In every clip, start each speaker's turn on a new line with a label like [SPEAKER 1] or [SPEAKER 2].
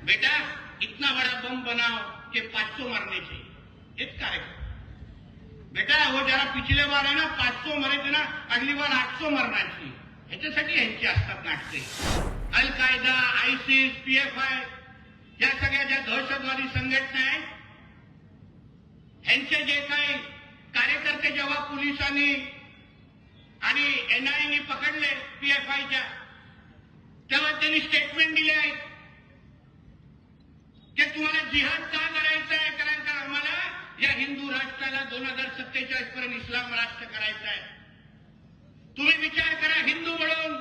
[SPEAKER 1] बेटा इतना बड़ा बम बनाओ कि 500 मरने चाहिए। एक कार्यक्रम बेटा वो जरा पिछले बार है ना 500 मरे थे ना, अगली बार 800 मरना चाहिए। ह्याच्यासाठी यांची असतात नाटके। अल कायदा, आयसिस, PFI या सगळ्या ज्या दहशतवादी संघटना आहेत ह्यांचे जे काही कार्यकर्ते जेव्हा पोलिसांनी आणि NIA पकडले PFIच्या, तेव्हा त्यांनी स्टेटमेंट दिले आहेत की तुम्हाला जिहाद का करायचा आहे, कारण का आम्हाला या हिंदू राष्ट्राला 2047 पर्यंत इस्लाम राष्ट्र करायचं आहे। तुम्ही विचार करा, हिंदू म्हणून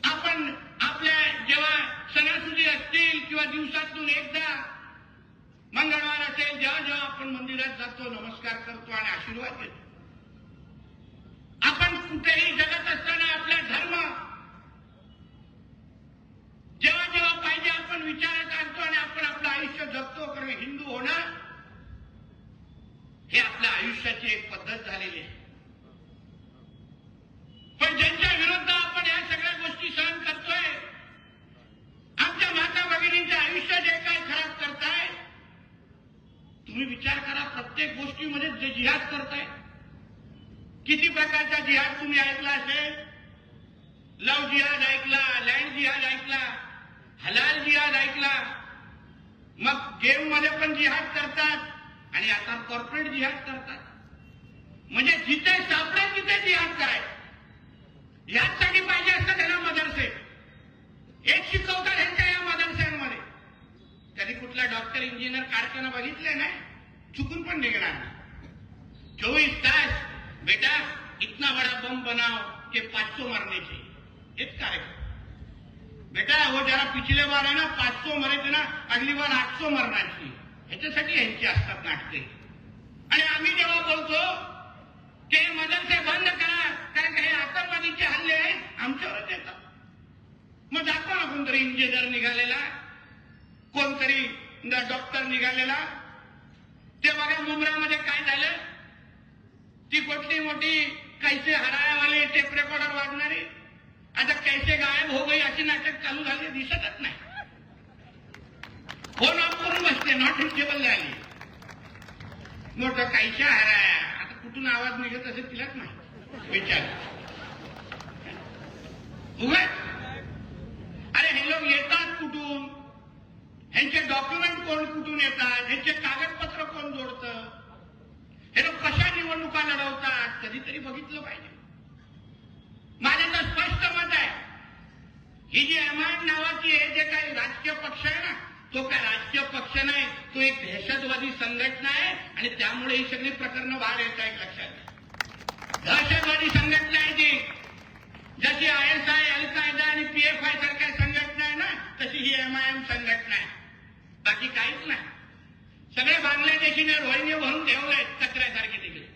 [SPEAKER 1] आपण आपल्या जेव्हा सणासुदी असतील किंवा दिवसातून एकदा मंगळवार असेल, जेव्हा जेव्हा आपण मंदिरात जातो, नमस्कार करतो आणि आशीर्वाद घेतो, आपण कुठेही जगत असताना आपला धर्म जेव्हा जेव्हा पाहिजे आपण विचारात आणतो आणि आपण आपलं आयुष्य जगतो, कारण हिंदू होणं हे आपल्या आयुष्याची एक पद्धत झालेली आहे। पण ज्यांच्या विरुद्ध आपण या सगळ्या गोष्टी सहन करतोय, आमच्या माता भगिनींचं आयुष्य जे काय खराब करताय, तुम्ही विचार करा, प्रत्येक गोष्टीमध्ये जे जिहाद करताय, किती प्रकारचा जिहाद तुम्ही ऐकला असेल। लव जिहाद ऐकला, लँड जिहाद ऐकला, हलाल जिहाद ऐकला, मग गेम मध्ये पण जिहाद करतात आणि आता कॉर्पोरेट जिहाद करतात। म्हणजे जिथे सापडेल तिथे जिहाद करायचं। याचसाठी पाहिजे असतं त्यांना मदरसे, एक शिकवतात ह्यांच्या या मदरस्यांमध्ये। कधी कुठला डॉक्टर, इंजिनियर कारखाना बघितले नाही, चुकून पण निघणार नाही। 24 तास बेटा इतना बड़ा बम बनाओ कि 500 मरने चाहिए। एक कार्यक्रम बेटा वो जरा पिछले बार है ना 500 मरे थे ना, अगली बार 800 मरना चाहिए। ह्याच्यासाठी यांची असतात नाटके। आणि आम्ही जेव्हा बोलतो की मदरसे बंद करा, कारण हे आतंकवादीचे हल्ले आहेत, आमच्यावरच येतात। मग दाखवा ना कोणतरी इंजिनियर निघालेला, कोणतरी डॉक्टर निघालेला। ते बघा मुंब्रामध्ये काय झालं, ती कुठली मोठी कैसे हरायावाले टेप रेकॉर्डर वाजणारी आता कैसे गायब हो गई अशी नाटक चालू झाले, दिसतच नाही। फोन ऑफ करून बसते, नॉट रिचेबल झाली। मोठं कैसे हराया, आता कुठून आवाज निघत असेल तिलाच नाही, विचार उगाच। अरे हे लोक येतात कुठून, ह्यांचे डॉक्युमेंट कोण कुठून येतात, ह्यांचे कागदपत्र कोण जोडतं, हे लोक कशा निवडणुका लढवतात, कधीतरी बघितलं पाहिजे। माझं तर स्पष्ट मत आहे, ही जी MIM नावाची हे जे काही राजकीय पक्ष आहे ना, तो काय राजकीय पक्ष नाही, तो एक दहशतवादी संघटना आहे। आणि त्यामुळे ही सगळी प्रकरणं बाहेर येत आहेत, लक्षात घ्या। दहशतवादी संघटना आहे ती, जशी ISI, अल कायदा आणि PFI सारख्या संघटना आहे ना, तशी ही MIM संघटना आहे, बाकी काहीच नाही। सगळे बांगलादेशीने रोहिंगे भरून ठेवले कचऱ्यासारखे तिकडे,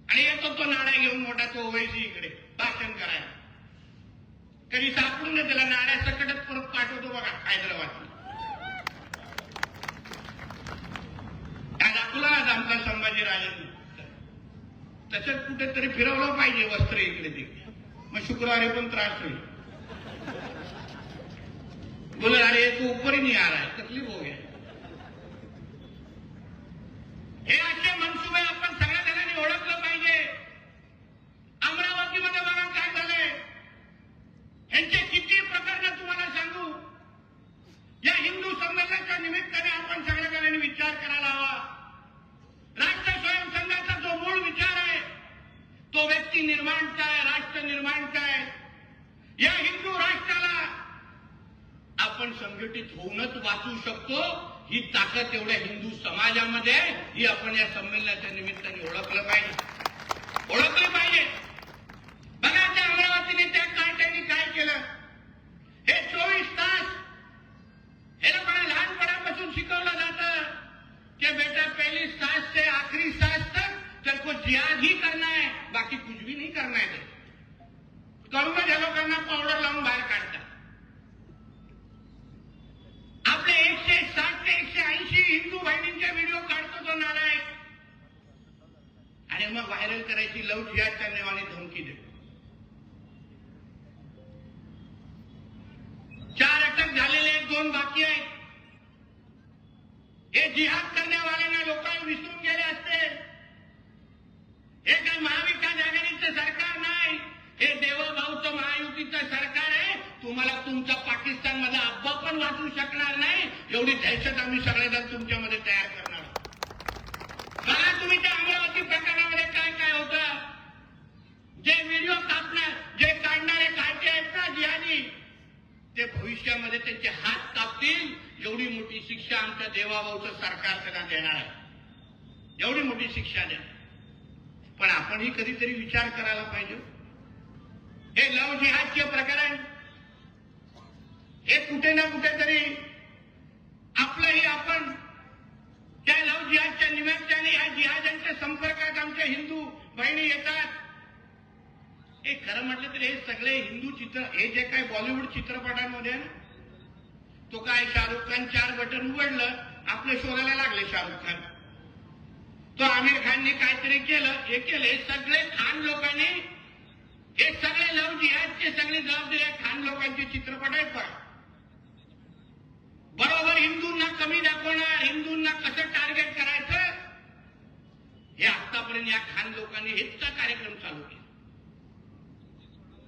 [SPEAKER 1] आणि येतो तो नाडा घेऊन मोठा तो ओवैसी इकडे भाषण करायला। कधी सापडून नाही त्याला, नाड्या सकटच परत पाठवतो बघा हैदराबादला। दाखवला ना आमचा संभाजी राजांनी, तसंच कुठेतरी फिरवलं पाहिजे वस्त्र इकडे तिकडे, मग शुक्रवारी पण त्रास होईल। बोले अरे तू ऊपर ही नहीं आ रहा है, तकलीफ हो गया। हे असे मनसुबे आपण सगळ्या जणांनी ओळखलं पाहिजे। अमरावतीमध्ये बघा काय झालंय, ह्यांचे किती प्रकरण तुम्हाला सांगू। या हिंदू संमेलनाच्या निमित्ताने आपण सगळ्या जणांनी विचार करायला हवा। राष्ट्र स्वयंसंघाचा जो मूळ विचार आहे, तो व्यक्ती निर्माणचा आहे, राष्ट्र निर्माणचा आहे। या हिंदू राष्ट्राला आपण संघटित होऊनच वाचू शकतो, ही ताकद एवढ्या हिंदू समाजामध्ये आहे, ही आपण या संमेलनाच्या निमित्ताने ओळखलं पाहिजे, ओळखलं पाहिजे। बघा त्या अमरावतीने त्या कार्ट्याने काय केलं, हे 24 तास हे लोकांना लहानपणापासून शिकवलं जातं कि बेटा पहली सांस से आखिरी सांस तक तेरे जिहाद ही करना है, बाकी कुछ भी नहीं करना है। करूनच या लोकांना पावडर लावून बाहेर काढतात। आपले 160 ते 180 हिंदू बहिणींचे व्हिडिओ काढतो तो नालायक, आणि मग व्हायरल करायची लव जिहादच्या नावाने धमकी देतो। 4 अटक झालेले, 2 जिहाद करण्यावाल्यांना लोकांना विसरून गेले असते. हे काय महाविकास आघाडीचं सरकार नाही, हे देवाभाऊचं महायुतीचं सरकार आहे. तुम्हाला तुमचा पाकिस्तानमधला अब्बा पण वाचू शकणार नाही, एवढी दहशत आम्ही सगळेजण तुमच्यामध्ये तयार करणार. बघा तुम्ही त्या अमरावती प्रकरणामध्ये काय काय होतं. जे व्हिडिओ काढणारे काढते आहेत ना जिहादी, ते भविष्यामध्ये त्यांचे हात कापतील. एवढी मोठी शिक्षा आमच्या देवाभाऊचं सरकार त्यांना देणार आहे, एवढी मोठी शिक्षा द्या. पण आपणही कधीतरी विचार करायला पाहिजे. हे लव जिहादचे प्रकरण हे कुठे ना कुठेतरी आपलंही आपण त्या लव जिहादच्या निमित्ताने या जिहाद्यांच्या संपर्कात आमच्या हिंदू बहिणी येतात. हे खरं म्हटलं तर हे सगळे हिंदू चित्र, हे जे काय बॉलिवूड चित्रपटांमध्ये ना, तो काय शाहरुख खान 4 बटन उघडलं आपल्या शोधायला लागले शाहरुख खान. तो आमिर खानने काहीतरी केलं, हे केले सगळे खान लोकांनी, हे सगळे लव जिहादचे सगळे जबाबदारी खान लोकांचे चित्रपट आहेत. पण बरोबर हिंदूंना कमी दाखवणार, हिंदूंना कसं टार्गेट करायचं, हे आतापर्यंत या खान लोकांनी हेचा कार्यक्रम चालू केला.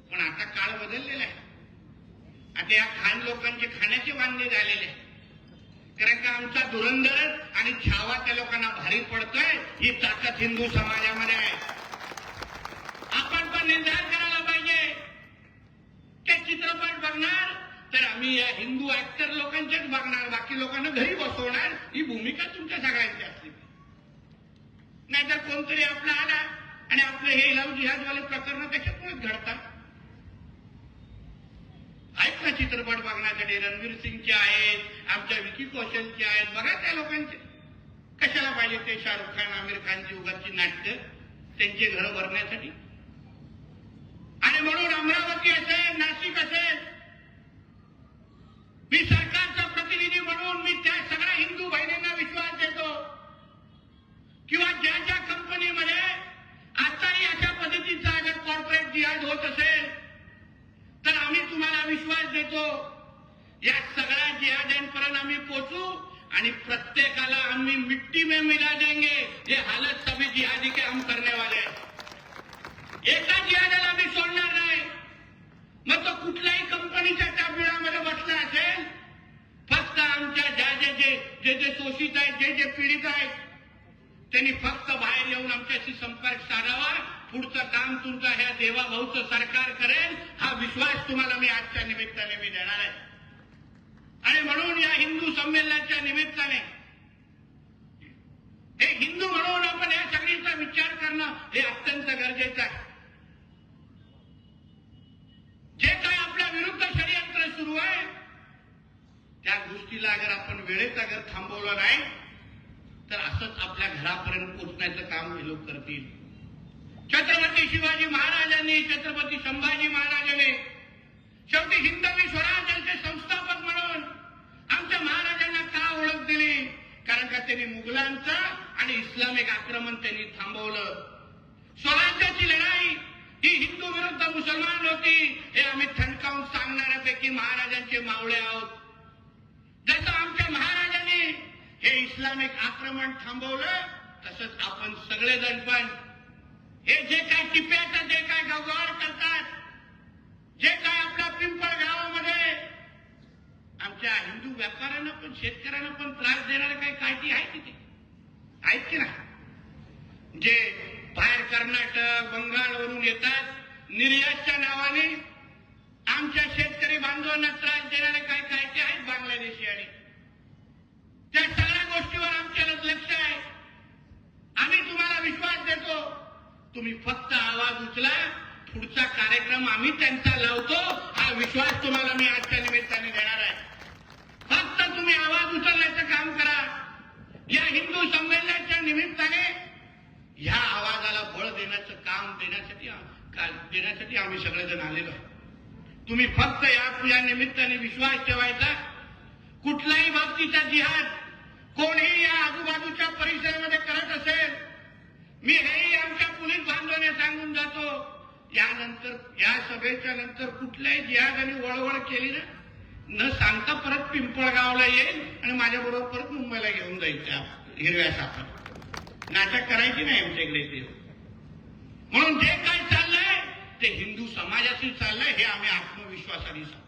[SPEAKER 1] पण आता काळ बदललेला आहे. आता या खान लोकांचे खाण्याचे वांदे झालेले आहे. कारण का आमचा धुरंधर आणि छावा त्या लोकांना भारी पडतोय. ही ताकद हिंदू समाजामध्ये आहे. आपण पण निर्धार करायला पाहिजे. ते चित्रपट बघणार तर आम्ही या हिंदू ऍक्टर लोकांचेच बघणार, बाकी लोकांना घरी बसवणार. ही भूमिका तुमच्या सगळ्यांची असली. नाहीतर कोणतरी आपला आला आणि आपले हे लव जिहादवाले प्रकरण त्याच्यातूनच घडतात. आहेत ना चित्रपट बघण्यासाठी, रणवीर सिंगचे आहेत, आमच्या विकी कौशलचे आहेत. बघा त्या लोकांचे कशाला पाहिजे ते शाहरुख खान आमिर खानची उगाची नाट्य त्यांचे घर भरण्यासाठी. आणि म्हणून अमरावती असेल, नाशिक असेल, मी सरकारचा प्रतिनिधी म्हणून मी त्या सगळ्या हिंदू बहिणींना विश्वास देतो किंवा ज्या ज्या कंपनीमध्ये आताही अशा पद्धतीचा अगर कॉर्पोरेट जिहाद होत असेल तर आम्ही तुम्हाला विश्वास देतो या सगळ्या जिहाद्यांपर्यंत आम्ही पोहोचू आणि प्रत्येकाला आम्ही मिट्टी में मिला देंगे. ये हालत सभी जिहादी के हम करने वाले हैं. एका जिहादाला आम्ही सोडणार नाही. मग तो कुठल्याही कंपनीच्या टाबिळामध्ये बसला असेल, फक्त आमच्या जे शोषित आहेत, जे पीडित आहेत, त्यांनी फक्त बाहेर येऊन आमच्याशी संपर्क साधावा. पुढचं काम तुमचं ह्या देवाभाऊचं सरकार करेल, हा विश्वास तुम्हाला मी आजच्या निमित्ताने मी देणार आहे. आणि म्हणून या हिंदू संमेलनाच्या निमित्ताने हे हिंदू म्हणून आपण या सगळीचा विचार करणं हे अत्यंत गरजेचं आहे. जे काय आपल्या विरुद्ध षडयंत्र सुरू आहे त्या गोष्टीला अगर आपण वेळेत अगर थांबवलं नाही तर असंच आपल्या घरापर्यंत पोहोचण्याचं काम हे लोक करतील. छत्रपती शिवाजी महाराजांनी, छत्रपती संभाजी महाराजांनी शेवटी हिंदवी स्वराज्याचे संस्थापक म्हणून आमच्या महाराजांना का ओळख दिली? कारण का त्यांनी मुघलांचं आणि इस्लामिक आक्रमण त्यांनी थांबवलं. स्वराज्याची लढाई ही हिंदू विरुद्ध मुसलमान होती हे आम्ही ठणकावून सांगणाऱ्यापैकी महाराजांचे मावळे आहोत. जसं आमच्या महाराजांनी हे इस्लामिक आक्रमण थांबवलं तसंच आपण सगळेजण पण हे जे काय टिप्याचं जे काय गवगार करतात, जे काय आपल्या पिंपळ गावामध्ये आमच्या हिंदू व्यापाऱ्यांना पण शेतकऱ्यांना पण त्रास देणारे काही कायदी आहेत तिथे आहेत की नाही? जे बाहेर कर्नाटक बंगालवरून येतात निर्यातच्या नावाने आमच्या शेतकरी बांधवांना त्रास देणारे काही कायदे आहेत बांगलादेशी. आणि त्या सगळ्या गोष्टीवर आमच्याकडे लक्ष आहे. आम्ही तुम्हाला विश्वास देतो. तुम्ही फक्त आवाज उचला, पुढचा कार्यक्रम आम्ही त्यांचा लावतो हा विश्वास तुम्हाला मी आजच्या निमित्ताने देणार आहे. फक्त तुम्ही आवाज उचलण्याचं काम करा. या हिंदू संमेलनाच्या निमित्ताने ह्या आवाजाला बळ देण्याचं काम देण्यासाठी आम्ही सगळेजण आलेलो आहे. तुम्ही फक्त या निमित्ताने विश्वास ठेवायचा. कुठल्याही बाबतीचा जिहाद कोणीही या आजूबाजूच्या परिसरामध्ये करत असेल, मी हेही आमच्या पोलीस बांधवांना सांगून जातो, यानंतर या सभेच्या नंतर कुठल्याही जिहादाने वळवळ केली ना न सांगता परत पिंपळगावला येईल आणि माझ्याबरोबर परत मुंबईला घेऊन जाईल त्या हिरव्या साखर. नाटक करायची नाही आमच्याकडे ते. म्हणून जे काय चाललंय ते हिंदू समाजाशी चाललंय हे आम्ही आत्मविश्वासाने सांगतो.